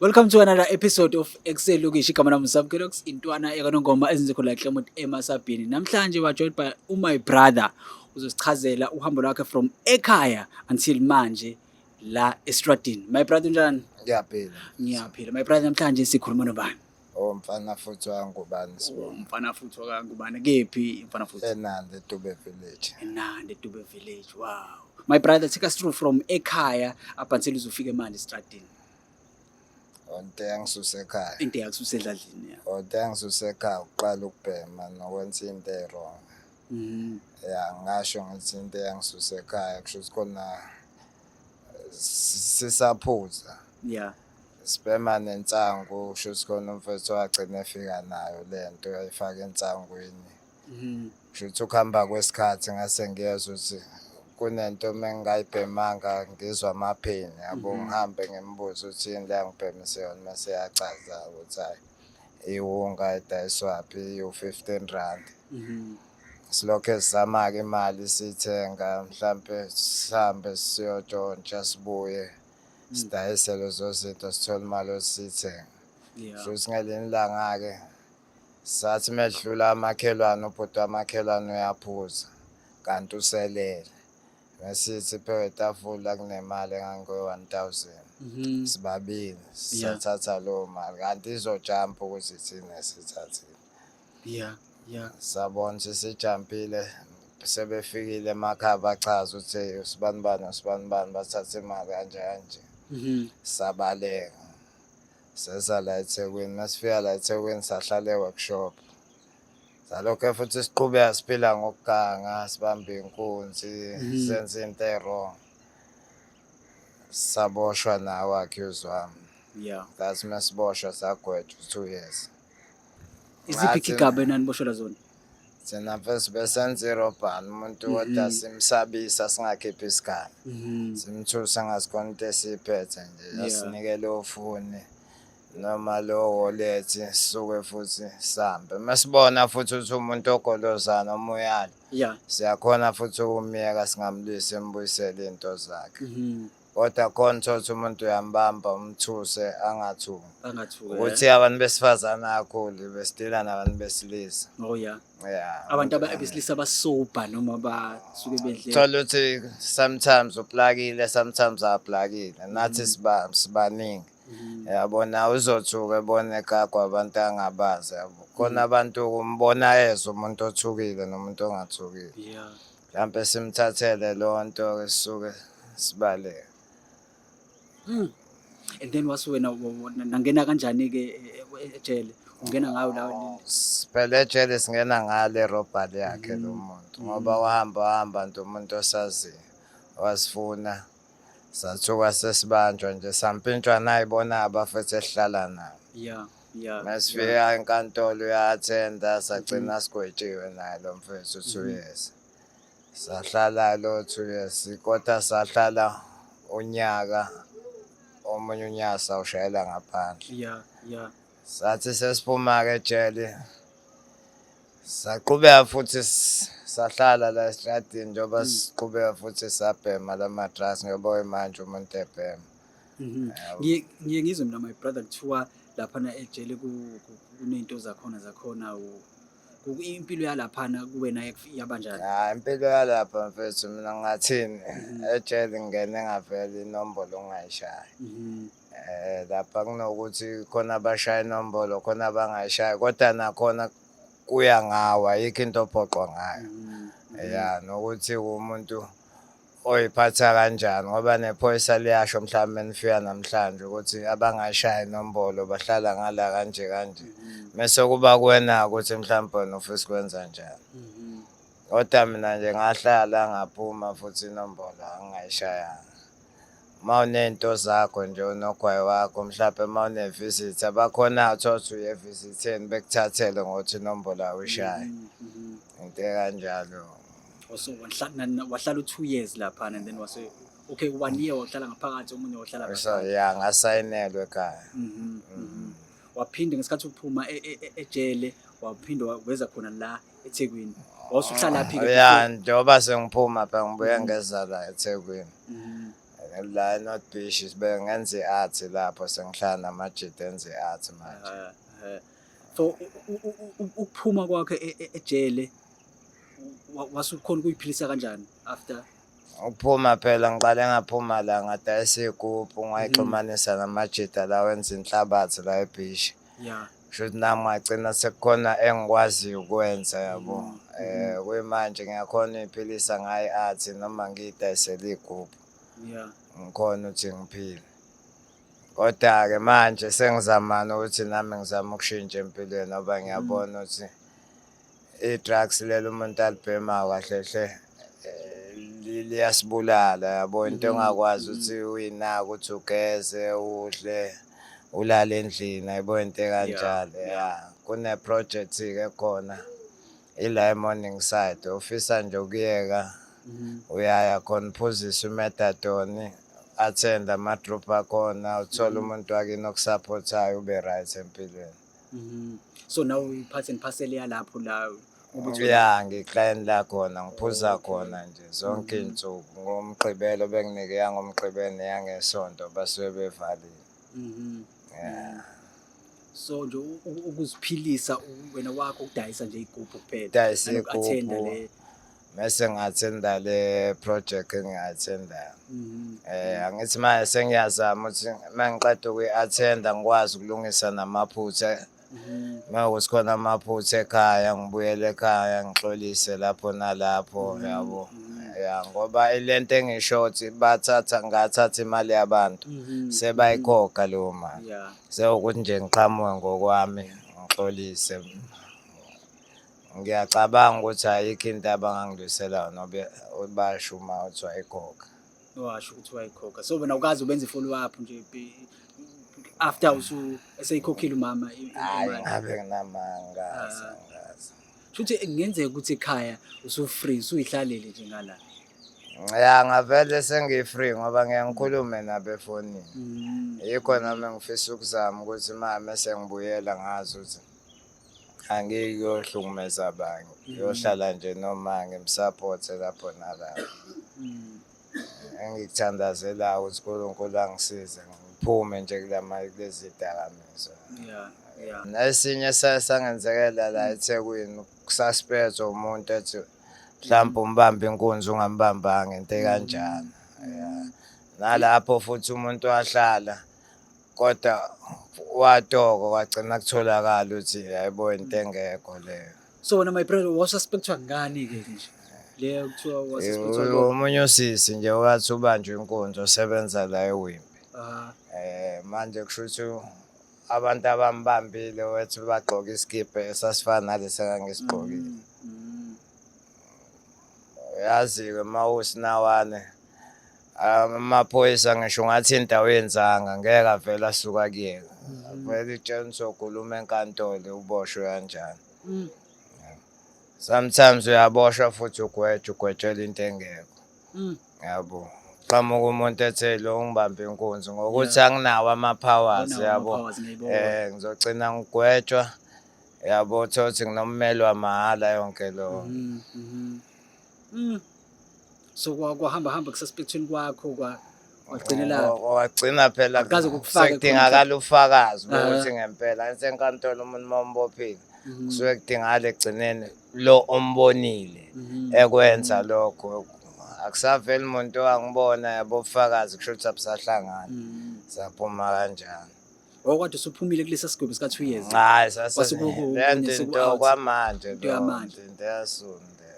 Welcome to another episode of Excel Lokishi igama lami Samkelox intwana ekanongoma ezinzekho la Clement eMasabhini. Namhlanje wa joined by my brother uzosichazela uhambo lwakhe from ekhaya until manje la eStratini. My brother njani? Ngiyaphila. My brother namhlanje sikhuluma nobani? Mfana futhi wangubani sibona. Mfana futhi wakangubani kephi mfana futhi? Enande Dube village. Enande Dube village. Wow. My brother take us through from ekhaya up until uzofika manje eStratini. Onke yangisuse ekhaya. Into yakususe edladlini ya. Onke yangisuse ekhaya uqala ukubhema nokwenza into wrong. Ya ngasho ngithi into yangisuse ekhaya kusho ukuthi khona sisaphuza. Yeah. Sibhema nensangu kusho ukuthi khona umfethu wagcina efika nayo lento ayifaka ensangweni. Kusho ukuthi ukuhamba kwesikhathi ngase ngiyezwa ukuthi kunento mengayibhemanga ngizwa amaphini yabo ngihambe ngimbuza ukuthi yini la ngibhemise yona mase yachaza ukuthi hayi iwunga idayiswapi u15 rand. Silokho sizama ke imali sithenga mhlambe sihambe siyotshontsha sibuye sidayise lezo zinto sithola imali osithenga. Futhi ngelinye ilanga ke sathi medlula amakhelwane ubhuti wamakhelwane uyaphuza kanti uselele. Ngasithi phe etafula kunemali engango1000 sibabili sathatha lo mali kanti izojump ukuthi thina sithathile. Yeah. Sabona sijampile sebefikile emakhaya bachaza ukuthi usibani bathatha imali kanje. Sabaleka sesa la eThekwini masifika la eThekwini sahlala eworkshop. Salokho futhi siqhubeka siphila ngokuganga sibamba inkunzi senze into wrong. Saboshwa nawe accuse wami. Yeah. That's masiboshwa sagwetshwa 2 years. Iziphi igaba enaniboshela zona? Thina first besenze irobhani umuntu kodwa simsabisa singakhiphi isikhala. Simthusa ngasikhona into esiphethe nje asinikele ofuni. Noma lo wallet sisuke futhi sambe masibona futhi ukuthi umuntu ogolozana umuyala siyakhona futhi ukumiyeka singamlisi embuyisele into zakhe kodwa khona ukuthi umuntu uyambamba umthuse angathuki ukuthi abantu besifazana kakhulu besidila nabantu besilisa. Oh yeah abantu abesilisa basoba noma basuke bedle thola ukuthi sometimes uplakile sometimes aplakile nathi sibaningi. Yabona uzothuka ebona ekagwa abantu angabazi yabo khona abantu kumbona yezwe umuntu othukile nomuntu ongathukile. Mhlambe simthathele lonto ke sisuke sibaleke. And then wasuwena nangena kanjani ke ejele ungena ngayo la phela ejele singena ngale robhali yakhe lo muntu ngoba wahamba nje umuntu osazi wasifuna sathuka sesibanjwa nje sampintshwa nayibona abafethu ehlala nayo. Yeah. Masifika enkantolo uyathenda sagcina sigwetshiwe naye lo mfethu 2 years. Sahlala lo 2 years kodwa sahlala unyaka omunye unyaka sawushayela ngaphandle. Yeah. Sathi sesiphuma ke ejele saqhubeka futhi sahlala la eStratini njoba siqhubeka futhi sabhema lama-drugs ngoba manje umuntu ebhema. Ngiye ngizwe mina my brother kuthiwa laphana ejele kunento zakhona impilo yalaphana kuwena yabanjani? Impilo yalapha mfethu mina ngathini ejele ngene ngavela inombolo ongayishayi. Lapha kunokuthi khona abashaya inombolo khona abangayishayi kodwa nakhona kuya ngawa yikho into ophoqwa ngayo. Nokuthi umuntu oyiphatha kanjani ngoba nephoyisa liyasho mhlawumbe nifika namhlanje ukuthi abangayishaya inombolo bahlala ngala kanje. Mase kuba kuwena ukuthi mhlawumbe wena ufisa ukwenza njani. Kodwa mina nje ngahlala ngaphuma futhi inombolo angayishayanga. Mawunento zakho nje unogwayi wakho mhlawumbe mawunevisit abakhona uthothi uye visitheni bekuthathele ngokuthi inombolo awuyishayi. Into kanjalo. So wahlala 2 years laphana and then okay 1 year wahlala ngaphakathi omunye wahlala ngaphakathi. So ngasayinelwe ekhaya. Waphinde ngesikhathi uphuma ejele waphinde weza khona la eThekwini. Wasuhlala phi ke? Njoba sengiphuma phela ngibuye ngeza la eThekwini. La eNorth Beach bengenza i-art lapho sengihlala namajidi enza i-art manje. So ukuphuma kwakhe ejele wasukhona ukuyiphilisa kanjani after? Ukuphuma phela ngiqale ngaphuma la ngadayisa iy'gubhu ngayixhumanisa namajida la wenza inhlabathi la eBhishi. Yeah. Kushuthi nami ngagcina sekukhona engikwaziyo ukwenza yabo. Kuyimanje ngiyakhona uy'philisa ngayo i-art noma ngiyidayisela iy'gubhu. Yeah. Ngikhona ukuthi ngiphile. Kodwa-ke manje sengizamana ukuthi nami ngizama ukushintsha empilweni ngoba ngiyabona ukuthi i-drugs leli umuntu alibhemayo kahle hle liyasibulala yabo. Into ongakwazi ukuthi uyinake ukuthi ugeze udle ulale endlini ayibona into kanjalo. Kune-project-ke khona ila eMorningside ufisa nje ukuyeka uyaya khona uphuzise uMethadone attend ama-group akhona uthole umuntu wakini okusupportayo ube right empilweni. So now part and parcel yalapho la Ngiklayeni la khona ngiphuza khona nje zonke iy'nsuku ngoMgqibelo benginike yangoMgqibelo neyangesonto basuke bevalile. So nje ukuziphilisa wena wakho ukudayisa nje iy'gubhu kuphela. Dayisa Attenda iy'gubhu le. mese ngi-attenda le project engiyi-attendayo. Angithi manje sengiyazama ukuthi mangiqeda ukuyi-attenda ngikwazi ukulungisa namaphutha. Mawukuthi khona amaphutha ekhaya ngibuyele ekhaya ngixolise lapho nalapho yabo. Ngoba ilento engishothi ngathatha imali yabantu sebayikhokha leyo mali. Sewukuthi nje ngiqhamuke ngokwami ngixolise. Ngiyacabanga ukuthi ayikho into abangangidlulisela yona basho uma uthi wayikhokha. Washo ukuthi wayikhokha. So wena ukazi ubenza i-follow up nje after eseyikhokhile umama imali. Ngabe nginamanga. Shuthi kungenzeka ukuthi ekhaya usu-free usuyihlalele nje ngala. Ngavele sengi-free ngoba ngikhulume nabo efonini. Yikho nami ngifisa ukuzama ukuthi mama sengibuyela ngazi ukuthi angiyohlukumeza abanye. Ngiyohlala nje noma ngimsupporte lapho nalapho. Engikuthandazelayo ukuthi uNkulunkulu angisize ngiphume nje kulezi dakamizwa. Esinye sangenzekela la eThekwini ukususpectwa umuntu ethi mhlawumbe umbamba inkunzi ungambambanga into kanjalo. Nalapho futhi umuntu wahlala kodwa watoko kwagcina kutholakala ukuthi hayibo into engekho leyo. So wena my brother wasuspectwa ngani-ke nje? Le kuthiwa wasuspectwa omunye usisi nje wathi ubanjwe inkunzi osebenza la eWimbi. Manje kushuthi abantu abambambile wathi bagqoka isikibha esasifana nalesi engangisigqokile. Yazi-ke mawusinawane amaphoyisa ngisho ngathi indawo yenzanga ngeke avele asuka kuyena. Vele itshela uzokhuluma enkantolo uboshwe kanjani. Sometimes uyaboshwa futhi ugwetshelwa into engekho. Yabo. Qhamuka umuntu ethe lo ngibambe inkunzi ngokuthi anginawo ama-powers yabo. Ngizogcina ngigwetshwa yabo thothi nginommeli wamahhala yonke lo. So kwahamba kususpectweni kwakho wagcinela wagcina phela sekudingakala ufakazi ukuthi ngempela esenkantolo umuntu mombophile kusuke kudingakala ekugcineni lo ombonile ekwenza lokho. Akusaveli umuntu owangibona yabo ubufakazi kusho ukuthi abusahlangana saphuma kanjani. Okade usuphumile kulesa sigwebo sika 2 years. Hayi sasa into kwamanje into yasunda.